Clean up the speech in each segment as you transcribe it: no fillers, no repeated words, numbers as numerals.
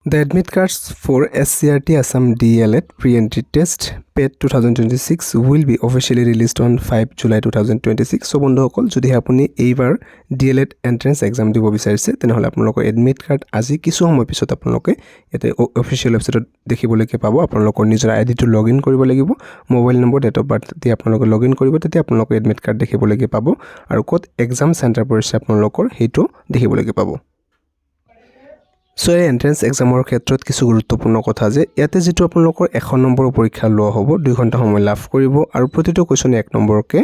The admit cards for SCRT Assam DLED Pre-Entry Test PET 2026 will be officially released on 5 July 2026. So বন্ধুসকল যদি আপুনি এইবাৰ DLED entrance exam দিব বিচাৰিছে তেনেহলে আপোনালোকৰ এডমিট কাৰ্ড আজি কিছু সময় পিছত আপোনালোকে এতে অফিচিয়েল ওয়েবসাইটত দেখিবলৈকে পাব আপোনালোকৰ নিজৰ আইডিটো লগইন কৰিব লাগিব mobile number date of birth দি আপোনালোকে লগইন কৰিব তেতিয়া আপোনালোকৰ এডমিট কাৰ্ড দেখিবলৈকে পাব আৰু ক'ত এক্সাম চেণ্টাৰ পৰিছে আপোনালোকৰ হেটো দেখিবলৈকে পাব So এন্ট্ৰেন্স এক্সামৰ ক্ষেত্ৰত কিছু গুৰুত্বপূৰ্ণ কথা যে ইয়াতে যেটো আপোনালোকৰ 1 নম্বৰ পৰীক্ষা লোৱা হ'ব 2 ঘণ্টা সময় লাভ কৰিব আৰু প্ৰতিটো কোৱেশ্চন 1 নম্বৰকে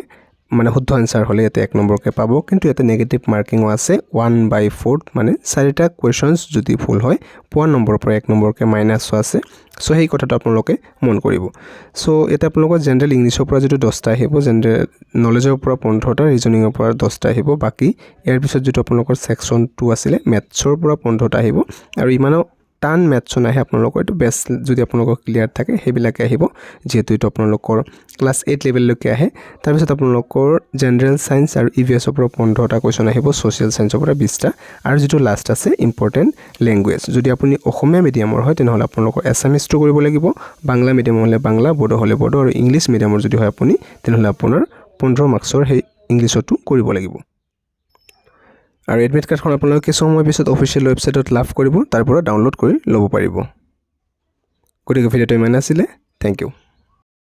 মানে শুদ্ধ আনসাৰ হলে ইয়াতে 1 নম্বৰকে পাব কিন্তু ইয়াতে নেগেটিভ মাৰ্কিং আছে 1/4 মানে 4টা কোৱেশ্চনস যদি ভুল হয় 1 নম্বৰ পৰা 1 নম্বৰকে মাইনাস আছে সো এই কথাটো আপোনালোকে মন কৰিব সো এটা আপোনালোকৰ জেনাৰেল ইংলিশৰ পৰা যেটো 10টা আহিব জেনাৰেল নলেজৰ পৰা 15টা ৰিজনিংৰ পৰা 10টা আহিব বাকি ইয়াৰ পিছত যেটো আপোনালোকৰ সেকশন 2 আছিল ম্যাথছৰ পৰা 15টা আহিব আৰু ইমানো টান ম্যাথছ নাহে আপোনালোকৰ এটো বেস যদি আপোনালোকৰ ক্লিয়াৰ থাকে হেবিলাকে আহিব যেহেতু এটো আপোনালোকৰ ক্লাস 8 লেভেললৈকে আহে তাৰ পিছত আপোনালোকৰ জেনাৰেল সায়েন্স আৰু ইভিএছ ৰ পৰা 15টা কোৱেশ্চন আহিব সোশ্যাল সায়েন্সৰ পৰা 20টা আৰু যেটো লাষ্ট আছে ইম্পৰ্টেন্ট ল্যাঙ্গুৱেজ যদি আপুনি অসমীয়া মিডিয়ামৰ হয় তেনেহলে আপোনালোকৰ এছামিজ টো কৰিব লাগিব বাংলা মিডিয়াম হলে বাংলা বড়ো হলে বড়ো আৰু ইংলিশ মিডিয়ামৰ যদি হয় আপুনি তেনেহলে আপোনাৰ 15 মাৰ্কছৰ হে ইংলিশটো কৰিব লাগিব আৰু এডমিট কাৰ্ডখন আপোনালোকে কিছু সময় পিছত অফিচিয়েল ওয়েবসাইটত লাভ কৰিব তাৰ পৰা ডাউনলোড কৰি ল'ব পাৰিব গতিকে ভিডিওটো ইমান আছিল থ্যাংক ইউ